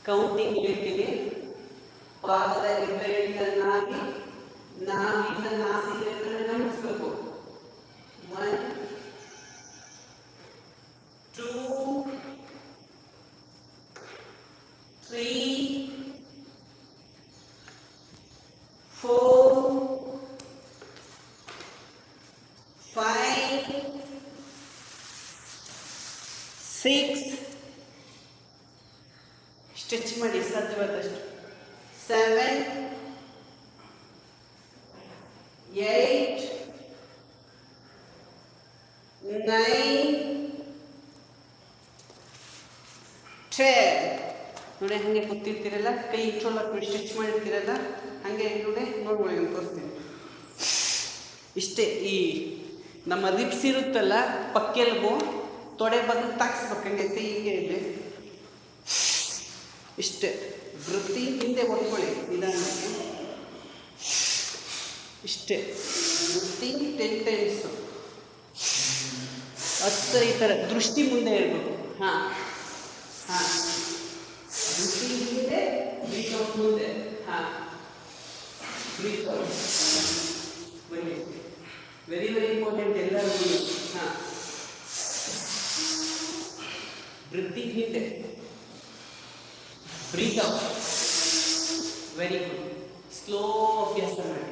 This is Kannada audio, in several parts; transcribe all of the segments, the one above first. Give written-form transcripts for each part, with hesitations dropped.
ಕೌಂಟಿಂಗ್ ಲಿಂಕಿಗೆ ಪಾದದ ಹೆಬ್ಬೆರಳಿನನ್ನಾಗಿ ನಾವಿನ ನಾಸಿಕೆಗಳನ್ನು ಗಮನಿಸಬೇಕು. 1 2 3 4 5 6 ಸ್ಟ್ರೆಚ್ ಮಾಡಿ ಸಾಧ್ಯವಾದಷ್ಟು 7 8 9 10 ನೋಡಿ. ಹಾಗೆ ಕೂತಿರ್ತೀರಲ್ಲ, ಕೈ ಇಟ್ಕೊಳ್ಳೋ ಸ್ಟ್ರೆಚ್ ಮಾಡಿರ್ತೀರಲ್ಲ, ಹಾಗೆ ನೋಡಿ ನೋಡ್ಕೊಳ್ಳಿ, ನಾನು ತೋರಿಸ್ತೀನಿ. ಇಷ್ಟೇ. ಈ ನಮ್ಮ ರಿಪ್ಸ್ ಇರುತ್ತಲ್ಲ, ಪಕ್ಕೆಲ್ಗು ತೊಡೆ ಬಗ್ಗೆ ತಾಕ್ಸ್ಬೇಕು, ಹಂಗೆ ಕೈಗೆ ಇದೆ. ಇಷ್ಟೇ. ವೃತ್ತಿ ಹಿಂದೆ ಹೊಡ್ಕೊಳ್ಳಿ ನಿಧಾನಕ್ಕೆ. ಇಷ್ಟೇ. ವೃತ್ತಿ 10 ಟೈಮ್ಸು 10 ಈ ಥರ ದೃಷ್ಟಿ ಮುಂದೆ ಇರಬೇಕು. ಹಾಂ ಹಾಂ, ದೃಷ್ಟಿ ಹಿಂದೆ, ಬ್ರೀತ್ ಔಟ್ ಮುಂದೆ. ಹಾಂ, ಬ್ರೀತ್ ಔಟ್ ಬನ್ನಿ. ವೆರಿ ವೆರಿ ಇಂಪಾರ್ಟೆಂಟ್ ಎಲ್ಲರಿಗೂ. ಹಾಂ, ವೃತ್ತಿ ಹಿಂದೆ, breathe out. Very good. Slow ಅಭ್ಯಾಸ ಮಾಡಿ.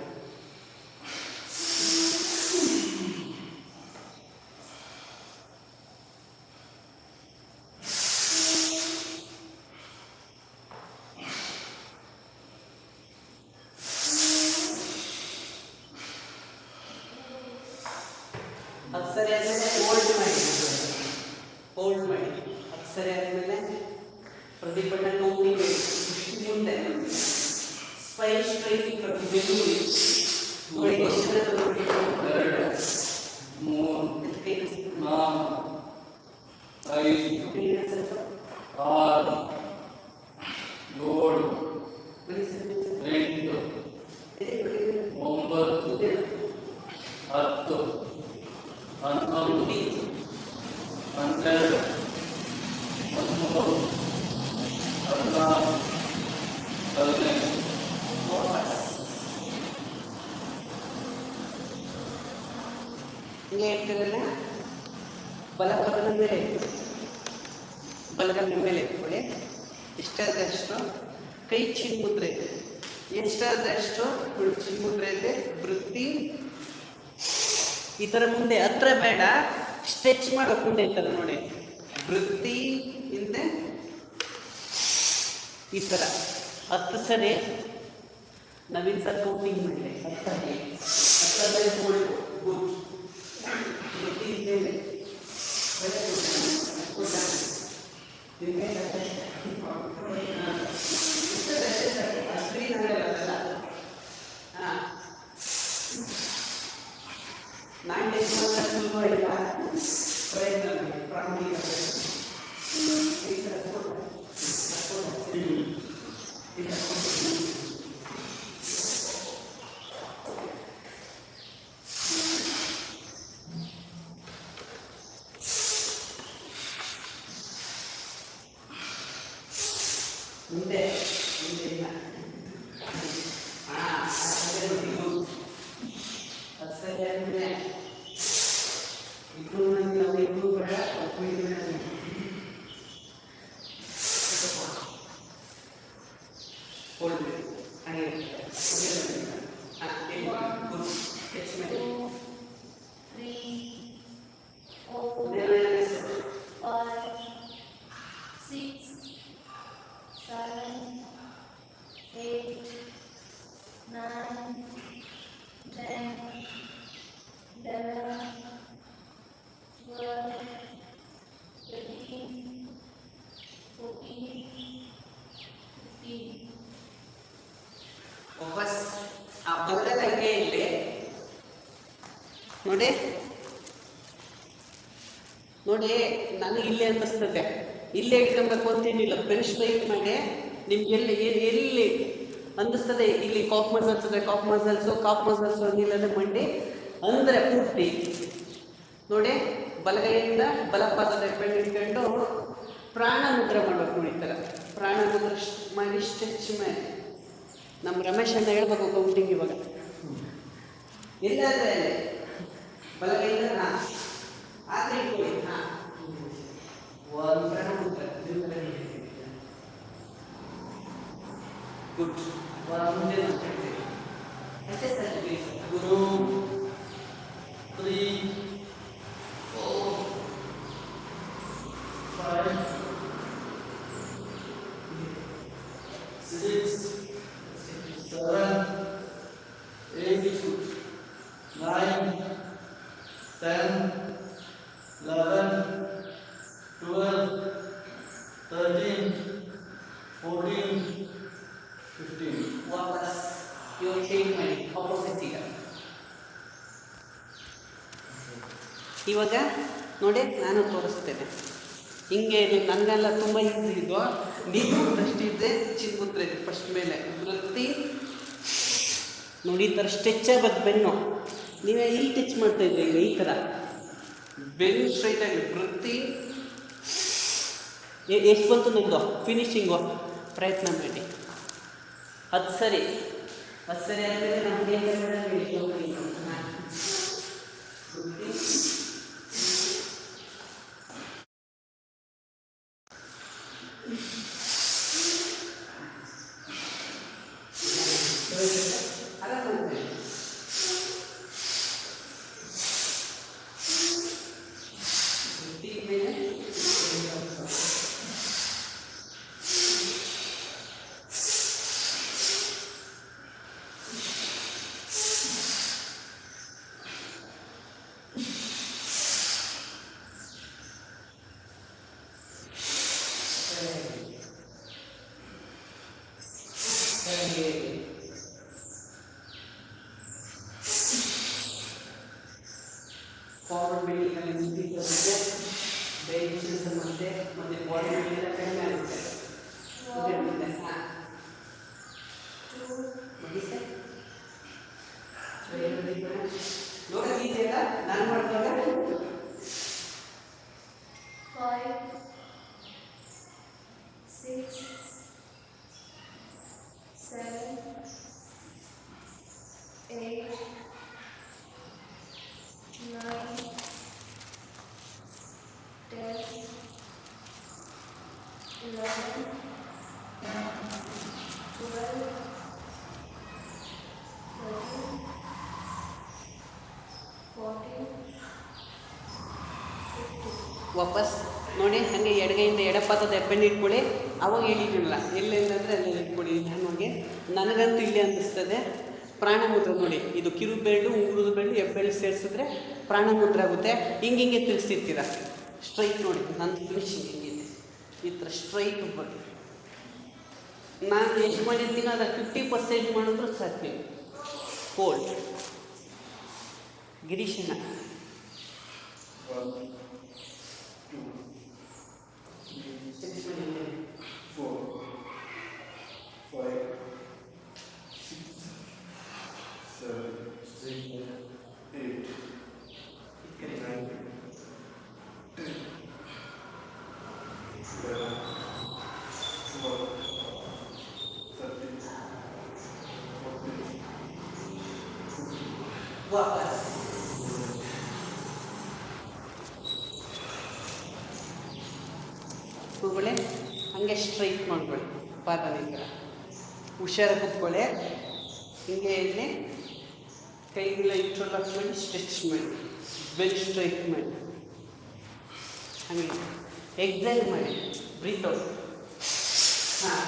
ಅದು ಸರಿ ಆದಮೇಲೆ ಹೋಲ್ಡ್ ಮಾಡಿ, ಹೋಲ್ಡ್ ಮಾಡಿ. ಅದು ಸರಿ ಆದಮೇಲೆ ಪ್ರತಿಭಟನೆ ಕೌಂಟಿಂಗ್ ದೃಷ್ಟಿ ಮುಂದೆ, ಸ್ಪೈನ್ ಸ್ಟ್ರೈಟಿಂಗ್ ಬೆನ್ನುರಿ ನೋಡಿ. ಎಷ್ಟು 2 3 4 5 6 ಹಿಂಗೆ ಇರ್ತೀರಲ್ಲ, ಬಲಗೈನ ಮೇಲೆ, ಬಲಗೈನ ಮೇಲೆ ಇಟ್ಕೊಳ್ಳಿ. ಎಷ್ಟಾದಷ್ಟು ಕೈ ಚಿನ್ಮುದ್ರೆ, ಎಷ್ಟಾದಷ್ಟು ಚಿನ್ಮುದ್ರೆ ಇದೆ. ವೃತ್ತಿ ಈ ಥರ ಮುಂದೆ, ಹತ್ರ ಬೇಡ, ಸ್ಟ್ರೆಚ್ ಮಾಡೋ ಮುಂದೆ ಈ ಥರ ನೋಡಿ. ವೃತ್ತಿ ಹಿಂದೆ ಈ ಥರ 10 ಸರಿ. ನವೀನ್ ಸರ್ ಕೌಂಟಿಂಗ್ ಮಾಡಿ 10 ಗುಡ್. ವೃತ್ತಿ ಹಿಂದೆ ಸ್ಕ್ರೀನ್ ಆಗಲ್ಲ. ಹಾಂ, 9 days ಸುಲಭ ಇಲ್ಲ, ಪ್ರಯತ್ನ ಪ್ರಾರಂಭಿಕ ಮುಂದೆ ಮುಂದೆ ಇಲ್ಲ. ಹಾಂ, ಅದು ಸರಿ ಆದಮೇಲೆ ಇಬ್ಬರು ನಾವು ಇಬ್ಬರು ಬೇಡ, ಹೋಲ್ಡ್ ಮಾಡಿ. ಹಾಗೆ Seven, ನೋಡಿ ನೋಡಿ, ನನಗೆ ಇಲ್ಲೇ ಅನ್ನಿಸ್ತದೆ, ಇಲ್ಲೇ ಇಟ್ಕೊಬೇಕು ಅಂತೇನಿಲ್ಲ. ಪೆನ್ ಸ್ಟ್ರೈಟ್ ಮಾಡಿ ನಿಮ್ಗೆ ಎಲ್ಲಿ ಅನ್ನಿಸ್ತದೆ, ಇಲ್ಲಿ ಕಾಫ್ ಮಸಲ್ಸ್ ಇದೆ, ಕಾಫ್ ಮಸಲ್ಸು ಅನ್ನಿಲ್ಲದೆ ಮಂಡಿ ಅಂದರೆ ಪೂರ್ತಿ ನೋಡಿ. ಬಲಗೈಯಿಂದ ಬಲಪಾದದ ಬೆನ್ನು ಇಟ್ಕೊಂಡು ಪ್ರಾಣ ಮುದ್ರೆ ಮಾಡಬೇಕು. ನೋಡಿ, ಈ ಥರ ಪ್ರಾಣ ಮುದ್ರೆ ಮಾಡಿ ಸ್ಟ್ರೆಚ್ ಮಾಡಿ. ನಮ್ಮ ರಮೇಶ್ ಅಣ್ಣ ಹೇಳ್ಬೇಕು ಕೌಂಟಿಂಗ್ ಇವಾಗ. ಎಲ್ಲಾದ್ರೆ ಬಲಗೈಯಿಂದ ಆದರೆ ಇಟ್ಕೊಳ್ಳಿ. ಒಂದು ಪ್ರಾಣ ಮುದ್ರೆ ಗುಡ್. ಮುಂದೆ ಅಷ್ಟೇ ಸರ್. ಗುರು 3 4 5 6 7 8 9 10 11 12 13 14 15. ವಾಪಸ್ ಇವಾಗ ಚೇಂಜ್ ಮಾಡಿ ಆಪೋಸಿಟ್. ಇವಾಗ ನೋಡಿ, ನಾನು ತೋರಿಸ್ತೇನೆ ಹಿಂಗೆ. ನನಗೆಲ್ಲ ತುಂಬ ಈಸಿ ಇದು. ನೀವು ಅಷ್ಟಿದೆ, ಚಿನ್ಮುದ್ರೆ ಇದೆ ಫಸ್ಟ್ ಮೇಲೆ ವೃತ್ತಿ ನೋಡಿ. ಈ ಥರ ಸ್ಟ್ರೆಚ್ ಆಗೋದು ಬೆನ್ನು. ನೀವೇ ಇಲ್ಲಿ ಟಚ್ ಮಾಡ್ತಾ ಇದ್ರಿ, ಈಗ ಈ ಥರ ಬೆನ್ನು ಸ್ಟ್ರೈಟ್ ಆಗಿ ವೃತ್ತಿ. ಎಷ್ಟು ಬಂತು ನಿಮ್ಮದು ಫಿನಿಶಿಂಗು? ಪ್ರಯತ್ನ ಮಾಡಿ. ಅದು ಸರಿ ಆದಮೇಲೆ ನಮಗೆ ಫಾರ್ವರ್ಡ್ ಬೆಂಡಿಂಗಲ್ಲಿ ಮುಂದಕ್ಕೆ ಬರುತ್ತೆ, ಡೈರೆಕ್ಷನ್ಸ್ ಮತ್ತೆ ಬಾಡಿ ಬೆಂಡಿಂಗ್ ಕಡಿಮೆ ಆಗುತ್ತೆ. ನೋಡಿ ಈಸಿ ಅಲ್ಲ, ನಾನು ಮಾಡ್ತಾರೆ 5 6 7 8 9 10 11 12 13 14 ವಾಪಸ್ ನೋಡಿ. ಹಾಗೆ ಎಡಗೈಯಿಂದ ಎಡಪಾದದ ಹೆಬ್ಬೆಣ್ಣೆ ಇಟ್ಕೊಳ್ಳಿ. ಅವಾಗ ಹೇಳಿರಲಿಲ್ಲ ಎಲ್ಲೆಂದರೆ ಅಲ್ಲಿ ಇಟ್ಕೊಳ್ಳಿ. ನನಗಂತೂ ಇಲ್ಲಿ ಅನ್ನಿಸ್ತದೆ ಪ್ರಾಣಮೂತ್ರ. ನೋಡಿ, ಇದು ಕಿರು ಬೆರಳು, ಉಂಗುರದ ಬೆರಳು, ಹೆಬ್ಬೆರಳು ಸೇರಿಸಿದ್ರೆ ಪ್ರಾಣಮೂತ್ರ ಆಗುತ್ತೆ. ಹಿಂಗೆ ತಿರ್ಗಿಸಿರ್ತೀರ ಸ್ಟ್ರೈಟ್. ನೋಡಿ ನನ್ನ ಫಿನಿಶಿಂಗ್ ಹಿಂಗಿದೆ, ಈ ಥರ ಸ್ಟ್ರೈಟ್ ಬನ್ನಿ. ನಾನು ಎಷ್ಟು ಮಾಡಿರ್ತೀನಿ ಅದರ 50% ಮಾಡಿದ್ರು ಸಾಧ್ಯ. ಕೋಲ್ಡ್ ಗಿರೀಶಣ್ಣ 1 2 3 4 5 6 7 8 9 10 11 12 13 14 ವಾಪಸ್ ಕೂತ್ಕೊಳ್ಳಿ. ಹಾಗೆ ಸ್ಟ್ರೈಟ್ ಮಾಡ್ಕೊಳ್ಳಿ. ಪಾದ ಥರ ಹುಷಾರಾಗಿ ಕೂತ್ಕೊಳ್ಳಿ. ಹಿಂಗೆ ಇಲ್ಲಿ ಕೈಗೆಲ್ಲ ಇಂಟ್ರೊಲಾಕ್ ಮಾಡಿ ಸ್ಟ್ರೆಚ್ ಮಾಡಿ, ಬೆಲ್ ಸ್ಟ್ರೈಟ್ ಮಾಡಿ, ಹಾಗೆ ಎಕ್ಸೈಲ್ ಮಾಡಿ, ಬ್ರೀತ್ ಔಟ್. ಹಾಂ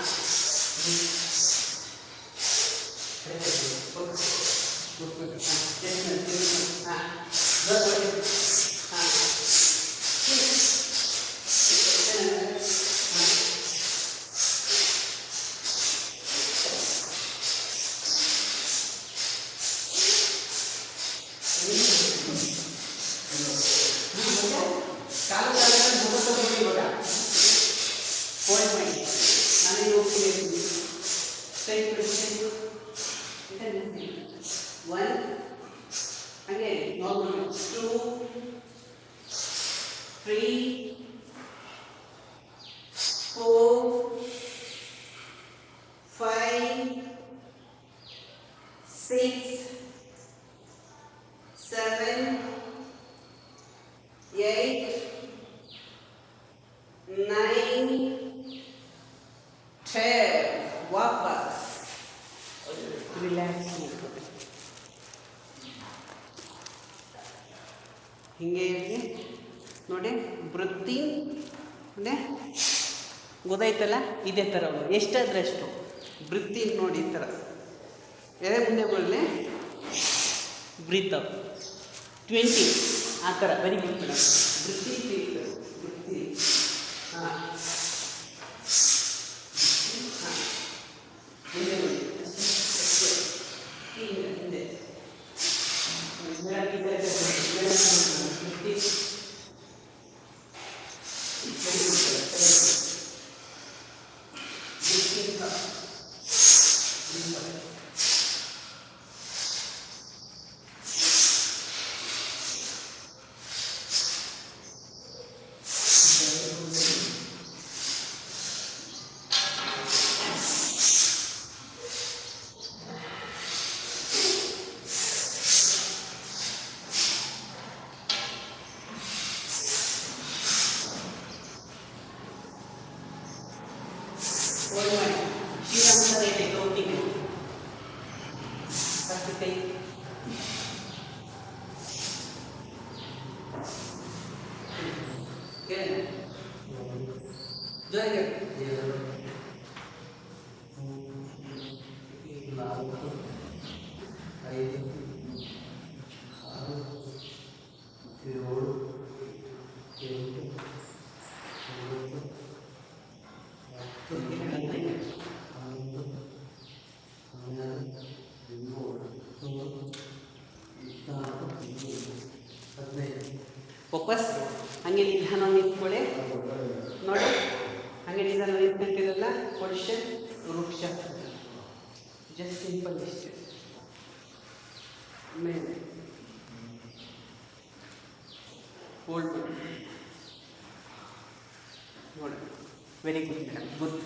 ಕಾಲು ಕಾಲುಗಳನ್ನು ಮುಗಿಸ್ಕೊಂಡು ಇವಾಗ ಫೋಲ್ಡ್ ಮಾಡಿ ನಾನೇ ಹೋಗ್ತೀನಿ ಸ್ಟ್ರೈಟ್ ಒನ್ ಹಾಗೆ ನಾರ್ಮಲ್ 2 3 4 5 6 7 8 9 10 ವಾಪಸ್ ರಿಲ್ಯಾಕ್ಸ್ ಮಾಡ್ಕೊಳ್ಳಿ ಹಿಂಗೆ ಇರಲಿ ನೋಡಿ ಬ್ರೀತಿಂಗ್ ಅಂದರೆ ಗೊತ್ತಾಯ್ತಲ್ಲ ಇದೇ ಥರ ಎಷ್ಟಾದ್ರಷ್ಟು ಬ್ರೀತಿಂಗ್ ನೋಡಿ ಈ ಥರ ಎದೆ ಮುಂದೆ ಬರಲಿ ಬ್ರೀತ್ ಅಪ್ 20 ಆ ಥರ very good madam breathing breathing ಹಾಂ ಹಿಂದೆ ನೋಡಿ ಹಿಂದೆ ಶ್ರೀರಾಮಚಂದ್ರ ಇದೆ ಕೌಂಟಿಂಗ್ ಫಸ್ಟ್ ಕೈ ಜೋರಿಗೆ 4 5 6 7 ಫೋಕಸ್ ಹಾಗೆ ನಿಧಾನ ನಿಂತ್ಕೊಳ್ಳಿ ನೋಡಿ ಹಾಗೆ ನಿಧಾನ ನಿಂತ್ಕೊಂತಿರಲ್ಲ ಪೊಸಿಷನ್ ವೃಕ್ಷ ಜಸ್ಟ್ ಸಿಂಪಲ್ ಇಷ್ಟೇ ಮೇಲೆ ಹೋಲ್ಡ್ ನೋಡಿ ವೆರಿ ಗುಡ್ ಮೇಡಮ್ ಗುಡ್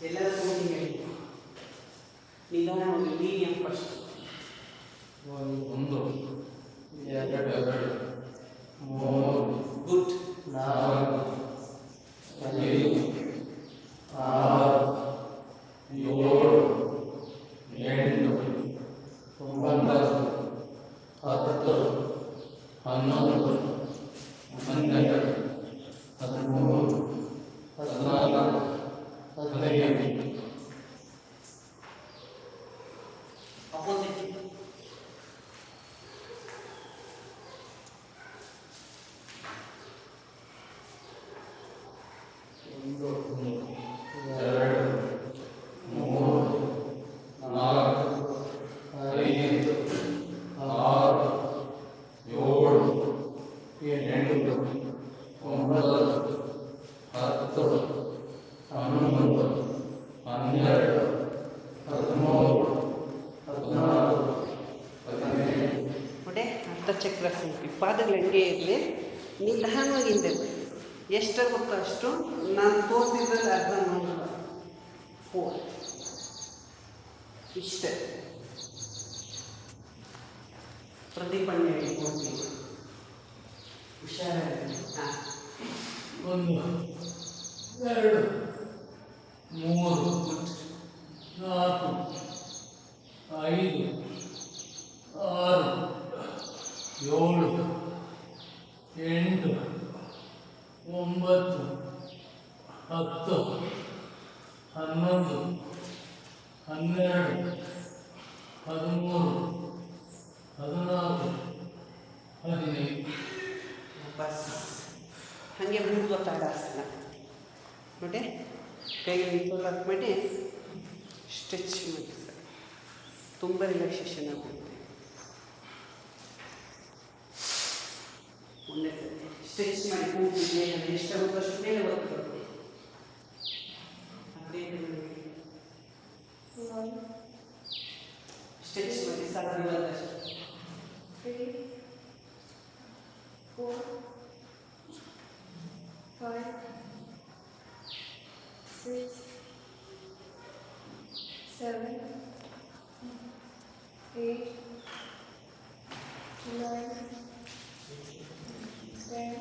ಎಲ್ಲರ ತಗೊಂಡು ಹೇಳಿ ನಿಧಾನವಾಗಿ ಮೀಡಿಯಂ ಫಸ್ಟ್ 1 2 3 ಗುಡ್ 4 5 6 7 8 9 10 11 12 13 14 15 ಅಪೋಸಿಟ್ ನೋಡಿ ಅರ್ಥಚಕ್ರ ಸಂಖ್ಯೆ ಪಾದಗಳು ಹೆಂಗೆ ಇರಲಿ ನಿಧಾನವಾಗಿ ಹಿಂದೆ ಬನ್ನಿ ಎಷ್ಟು ಗೊತ್ತೋ ಅಷ್ಟು ನಾನು ತೋರಿಸಿದ್ರಲ್ಲಿ ಅರ್ಧ ನೋಡಲ್ಲ 4 ಇಷ್ಟೇ ಪ್ರದೀಪಣ್ಣ ಹೇಳ್ಕೊಡ್ತೀನಿ ಹುಷಾರಾಗಿ ಹಾಂ 1 2 3 4 5 6 7 8 9 10 11 12 13 14 15 ಬಸ್ ಹಾಗೆ ಮುಂದೆ ತಾಡಾಸನ ನೋಡಿ ಕೈಗೆ ನಿಂತು ಮಾಡಿ ಸ್ಟ್ರೆಚ್ ಮಾಡಿ ಸರ್ ತುಂಬ ರಿಲ್ಯಾಕ್ಸೇಷನ್ ಆಗುತ್ತೆ ಒಂದೇ ಸತಿ ಸ್ಟ್ರೆಚ್ ಮಾಡಿ ಕೂತು ಮೇಲೆ ಎಷ್ಟಾಗುತ್ತೋ ಅಷ್ಟು ಮೇಲೆ ಒತ್ತಬೇಕು. ಸ್ಟ್ರೆಚ್ ಮಾಡಿ ಸಾಧ್ಯವಾದಷ್ಟು. 3, 4, 5, 6, 7, 8, 9, 10,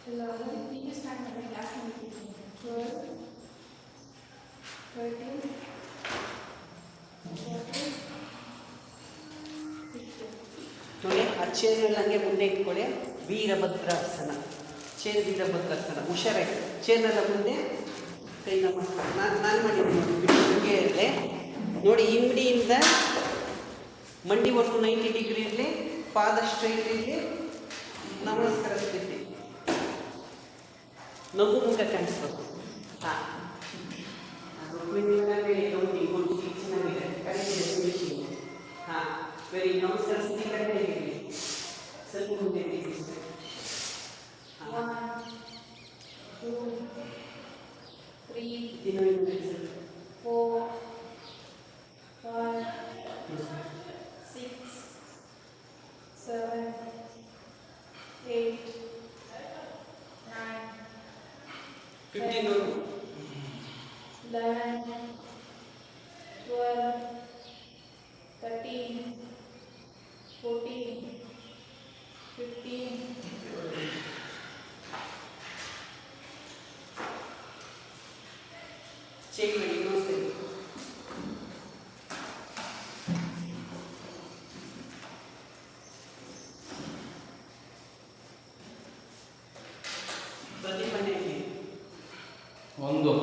11, 12, 13, 14, 15. ನೋಡಿ ಆ ಚೇರ್ನಲ್ಲಿ ಹಂಗೆ ಮುಂದೆ ಇಟ್ಕೊಳ್ಳಿ. ವೀರಭದ್ರಾಸನ, ಚೇರ್ ವೀರಭದ್ರಾಸನ. ಹುಷಾರಾಗಿ ಚೇರ್ನೆಲ್ಲ ಮುಂದೆ ಕೈ ನಮಸ್ಕಾರ. ನಾನು ಮಾಡಿದ್ದೀನಿ ಹಂಗೆ ಇರಲಿ ನೋಡಿ. ಇಂಡಿಯಿಂದ ಮಂಡಿವರೆಗೂ 90 ಡಿಗ್ರಿ ಇರಲಿ, ಪಾದ ಸ್ಟ್ರೈಟ್ ಇರಲಿ, ನಮಸ್ಕಾರ ಸ್ಥಿತಿ. ನಗು ಮುಖ ಕಾಣಿಸ್ಬೇಕು. ಹಾಂ ಹಾಂ ವೆರಿ ನಮಸ್ಕಾರ ಸ್ಥಿತಿ ಕಡಿಮೆ ಇರಲಿ. ಸ್ವಲ್ಪ ಮುಂದೆ ಹಾಂ 1, 2, 3, ದಿನ 4, 5, 6, 7, 8, 9, 15 11, 12, 13, 14, 15, ಚೆಕ್ ಮಾಡಿ ಇನ್ನೊಂದ್ಸರಿ. ಪ್ರತಿ ಮನೆಯಲ್ಲಿ 1, 2